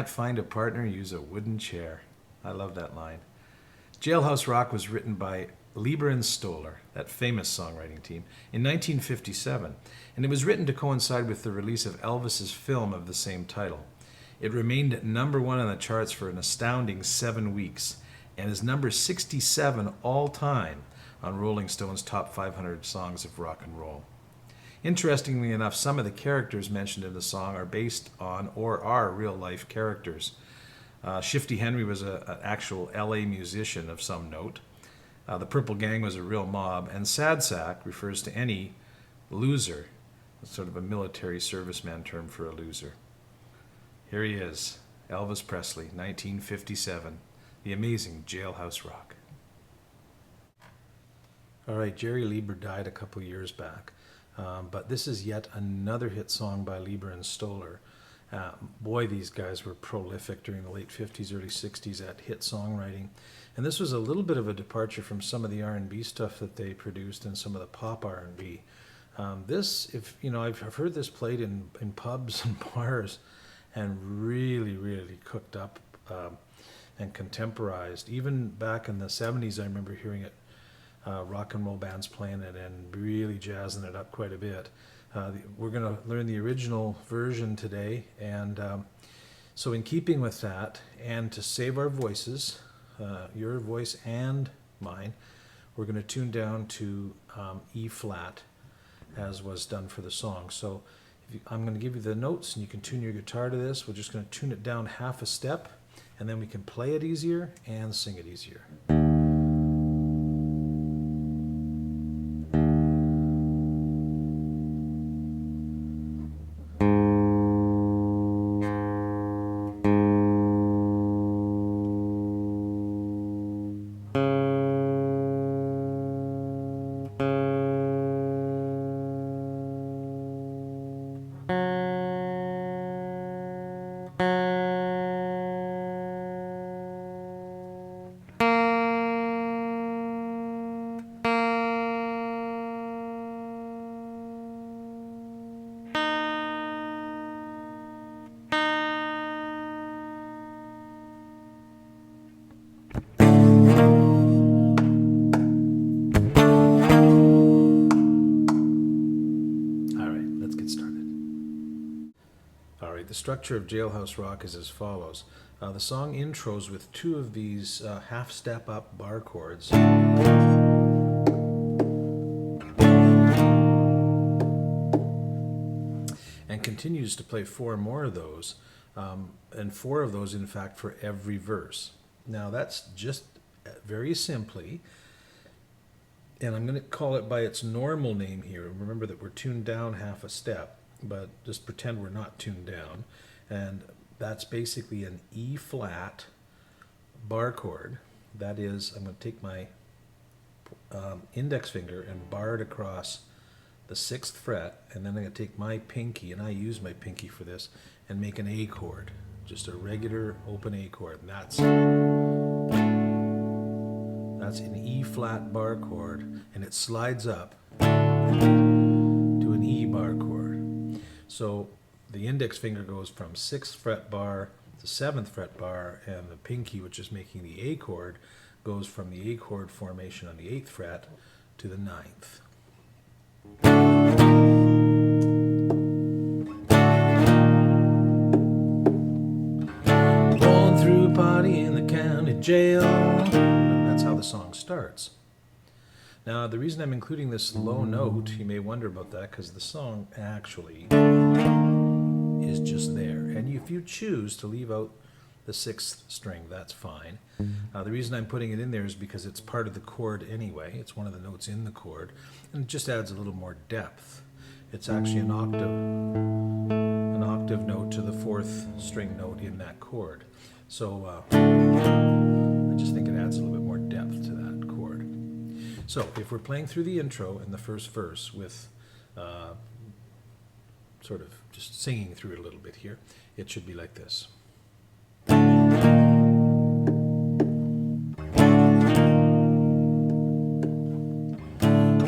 can't find a partner, use a wooden chair. I love that line. Jailhouse Rock was written by Lieber and Stoller, that famous songwriting team, in 1957, and it was written to coincide with the release of Elvis's film of the same title. It remained number one on the charts for an astounding 7 weeks, and is number 67 all time on Rolling Stone's top 500 songs of rock and roll. Interestingly enough, some of the characters mentioned in the song are based on or are real-life characters. Shifty Henry was an actual LA musician of some note. The Purple Gang was a real mob, and Sad Sack refers to any loser. It's sort of a military serviceman term for a loser. Here he is, Elvis Presley, 1957, the amazing Jailhouse Rock. All right, Jerry Lieber died a couple years back, but this is yet another hit song by Lieber and Stoller. Boy, these guys were prolific during the late 50s, early 60s at hit songwriting. And this was a little bit of a departure from some of the R&B stuff that they produced and some of the pop R&B. This, if you know, I've heard this played in pubs and bars and really, really cooked up and contemporized. Even back in the 70s, I remember hearing it, rock and roll bands playing it and really jazzing it up quite a bit. We're going to learn the original version today, and so in keeping with that, and to save our voices, your voice and mine, we're going to tune down to E flat, as was done for the song. So I'm going to give you the notes, and you can tune your guitar to this. We're just going to tune it down half a step, and then we can play it easier and sing it easier. The structure of Jailhouse Rock is as follows. The song intros with two of these half step up bar chords. And continues to play four more of those, and four of those in fact for every verse. Now that's just very simply, and I'm going to call it by its normal name here. Remember that we're tuned down half a step, but just pretend we're not tuned down, and that's basically an E flat bar chord. That is, I'm going to take my index finger and bar it across the 6th fret, and then I'm going to take my pinky, and I use my pinky for this, and make an A chord, just a regular open A chord, and that's an E flat bar chord, and it slides up to an E bar chord. So the index finger goes from 6th fret bar to 7th fret bar, and the pinky, which is making the A chord, goes from the A chord formation on the 8th fret to the 9th. Going through a party in the county jail. That's how the song starts. Now, the reason I'm including this low note, you may wonder about that, because the song actually is just there. And if you choose to leave out the 6th string, that's fine. The reason I'm putting it in there is because it's part of the chord anyway. It's one of the notes in the chord, and it just adds a little more depth. It's actually an octave note to the 4th string note in that chord. So I just think it adds a little bit more depth to that chord. So if we're playing through the intro and the first verse with sort of just singing through it a little bit here, it should be like this.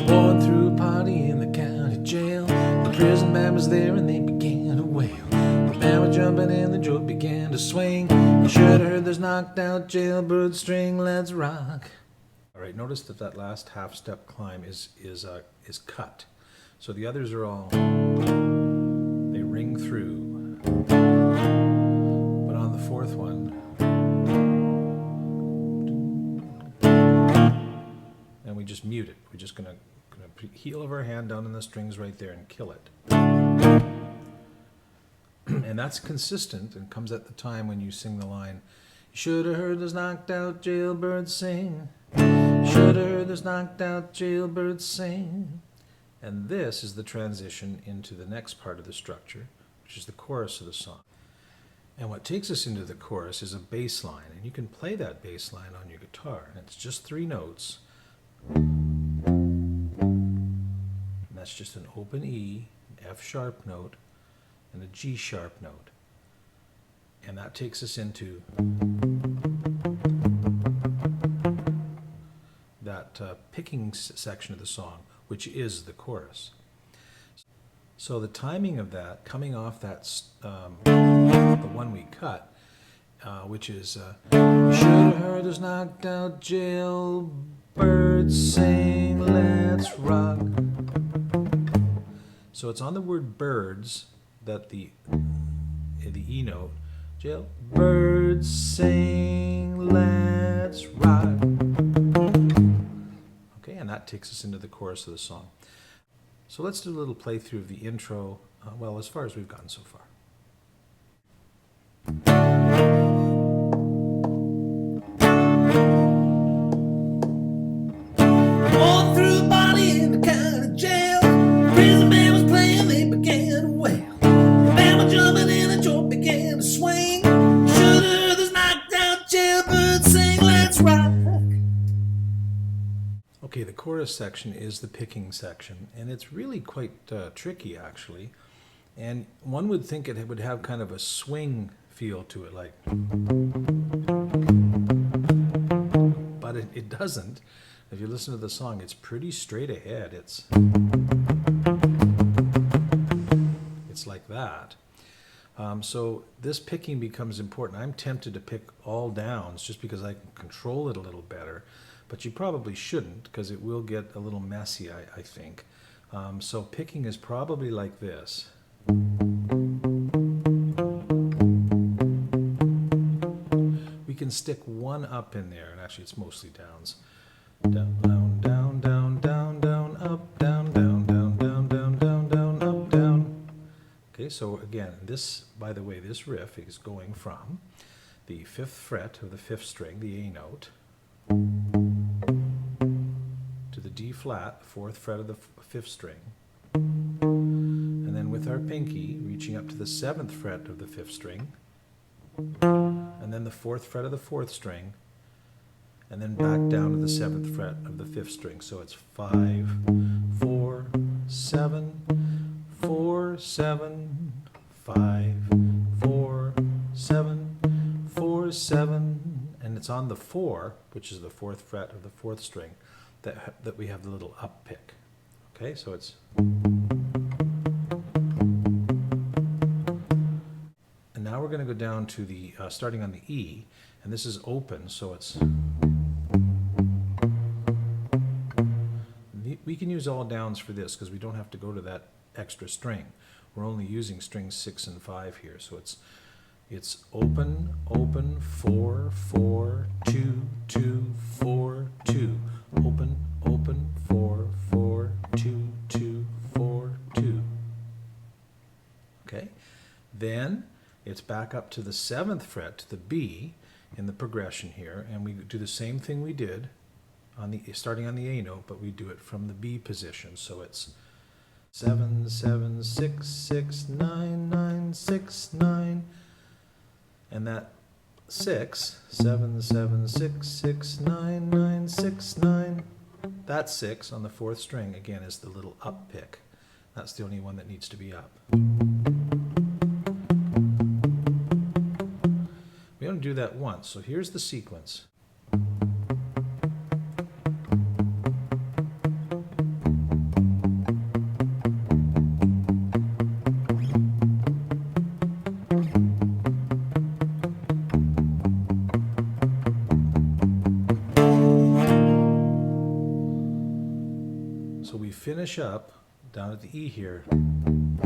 Going through a party in the county jail. The prison man was there and they began to wail. The band was jumping and the the joint began to swing. You should have heard this knocked out jailbird string, let's rock. All right, notice that that last half step climb is cut. So the others are all, they ring through. But on the fourth one, and we just mute it. We're just gonna heel of our hand down in the strings right there and kill it. And that's consistent and comes at the time when you sing the line, you should have heard this knocked out jailbird sing. Should have heard this knocked out jailbird sing. And this is the transition into the next part of the structure, which is the chorus of the song. And what takes us into the chorus is a bass line, and you can play that bass line on your guitar, and it's just 3 notes. And that's just an open E, an F sharp note, and a G sharp note. And that takes us into that picking section of the song, which is the chorus. So the timing of that, coming off that, the one we cut, which is, you should have heard this knocked out jailbird sing, let's rock. So it's on the word birds that the E note, jailbirds sing, let's rock. Okay, and that takes us into the chorus of the song. So let's do a little playthrough of the intro, well, as far as we've gotten so far. Walked through a body in the county jail. Prison band was playing, they began to wail. The band was jumping in, the joint began to swing. Should have heard this knocked out jailbird sing, let's rock. Okay, the chorus section is the picking section, and it's really quite tricky, actually. And one would think it would have kind of a swing feel to it, like, but it doesn't. If you listen to the song, it's pretty straight ahead. It's like that. So this picking becomes important. I'm tempted to pick all downs just because I can control it a little better, but you probably shouldn't because it will get a little messy, I think. So picking is probably like this. We can stick one up in there, and actually it's mostly downs. Down, down, down, down, down, down, up, down, down, down, down, down, down, down, up, down. Okay, so again, this, by the way, this riff is going from the 5th fret of the 5th string, the A note, to the D flat, 4th fret of the 5th string, and then with our pinky reaching up to the 7th fret of the 5th string, and then the 4th fret of the 4th string, and then back down to the 7th fret of the 5th string. So it's 5, 4, 7, 4, 7, 5, 4, 7, 4, 7, and it's on the 4, which is the 4th fret of the 4th string, that we have the little up pick. Okay, so it's, and now we're going to go down to the starting on the E, and this is open, so it's, we can use all downs for this because we don't have to go to that extra string. We're only using strings 6 and 5 here, so it's open, open, 4, 4, 2, 2, 4, 2. Open, open, 4, 4, 2, 2, 4, 2. Okay? Then it's back up to the 7th fret, to the B in the progression here, and we do the same thing we did on the starting on the A note, but we do it from the B position. So it's 7, 7, 6, 6, 9, 9, 6, 9, and that 6, 7, 7, 6, 6, 9, 9, 6, 9, that 6 on the 4th string, again, is the little up pick. That's the only one that needs to be up. We only do that once, so here's the sequence. So we finish up down at the E here. And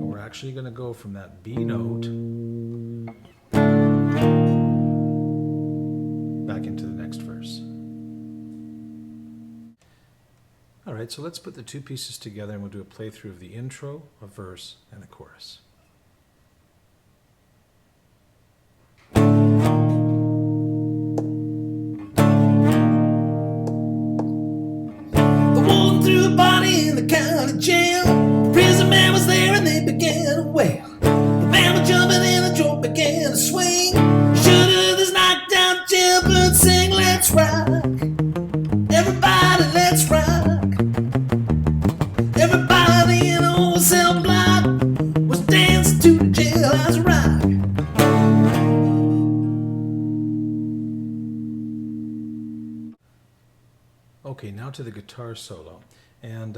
we're actually going to go from that B note back into the next verse. All right, so let's put the two pieces together and we'll do a playthrough of the intro, a verse, and a chorus. The warden threw a body in the county jail. The prison man was there and they began to wail. The band was jumping and the joint began to swing. Shoulda this knocked out jailbird sing, let's rock. Everybody, let's rock. Everybody in the whole cell block was dancing to the jailhouse rock. Okay, now to the guitar solo. And,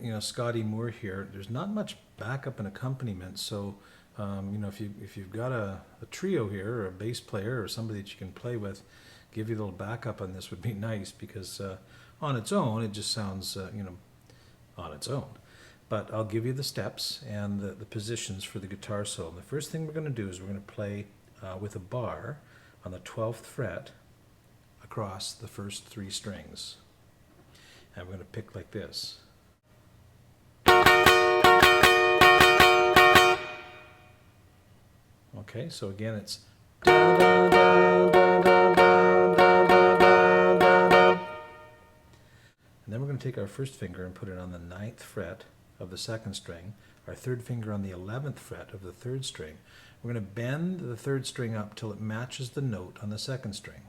you know, Scotty Moore here, there's not much backup and accompaniment, so, you know, if you've got a trio here, or a bass player, or somebody that you can play with, give you a little backup on this would be nice, because on its own, it just sounds, you know, on its own. But I'll give you the steps and the positions for the guitar solo. The first thing we're going to do is we're going to play with a bar on the 12th fret across the first three strings. And we're going to pick like this. Okay, so again it's da, da, da, da, da, da, da, da, da. And then we're going to take our first finger and put it on the 9th fret of the 2nd string, our third finger on the 11th fret of the 3rd string. We're going to bend the 3rd string up till it matches the note on the 2nd string.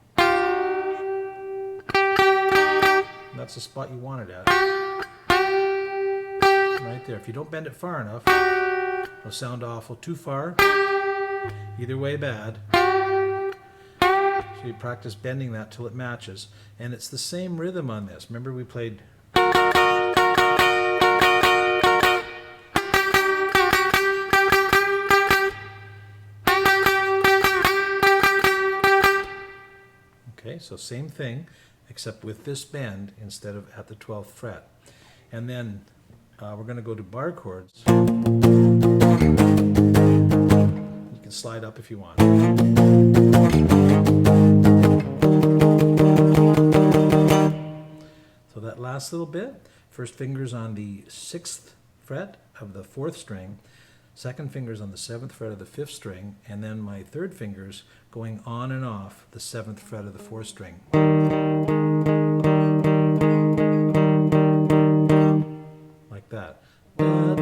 That's the spot you want it at. Right there. If you don't bend it far enough, it'll sound awful. Too far, either way bad. So you practice bending that till it matches. And it's the same rhythm on this. Remember we played... Okay, so same thing, except with this bend instead of at the 12th fret. And then we're going to go to bar chords. You can slide up if you want. So that last little bit, first finger's on the 6th fret of the 4th string, second finger's on the 7th fret of the 5th string, and then my third finger's going on and off the 7th fret of the 4th string. Like that. And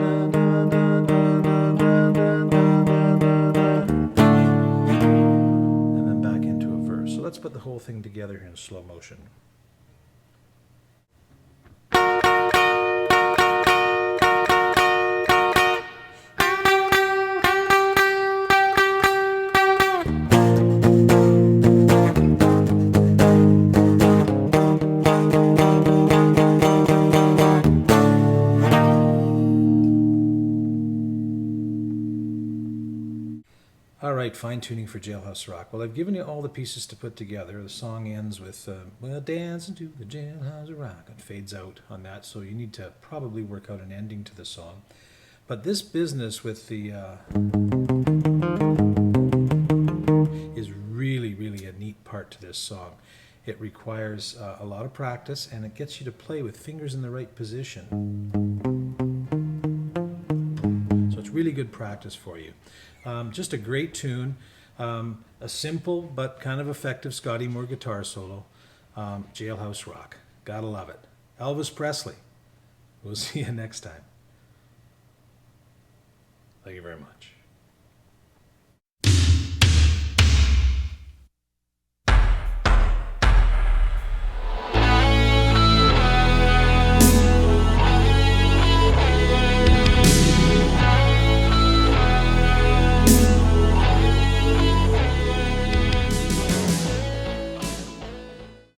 then back into a verse. So let's put the whole thing together here in slow motion. All right, fine-tuning for Jailhouse Rock. Well, I've given you all the pieces to put together. The song ends with, well, dancing to the Jailhouse Rock. It fades out on that, so you need to probably work out an ending to the song. But this business with the... is really, really a neat part to this song. It requires a lot of practice, and it gets you to play with fingers in the right position. So it's really good practice for you. Just a great tune, a simple but kind of effective Scotty Moore guitar solo, Jailhouse Rock. Gotta love it. Elvis Presley. We'll see you next time. Thank you very much.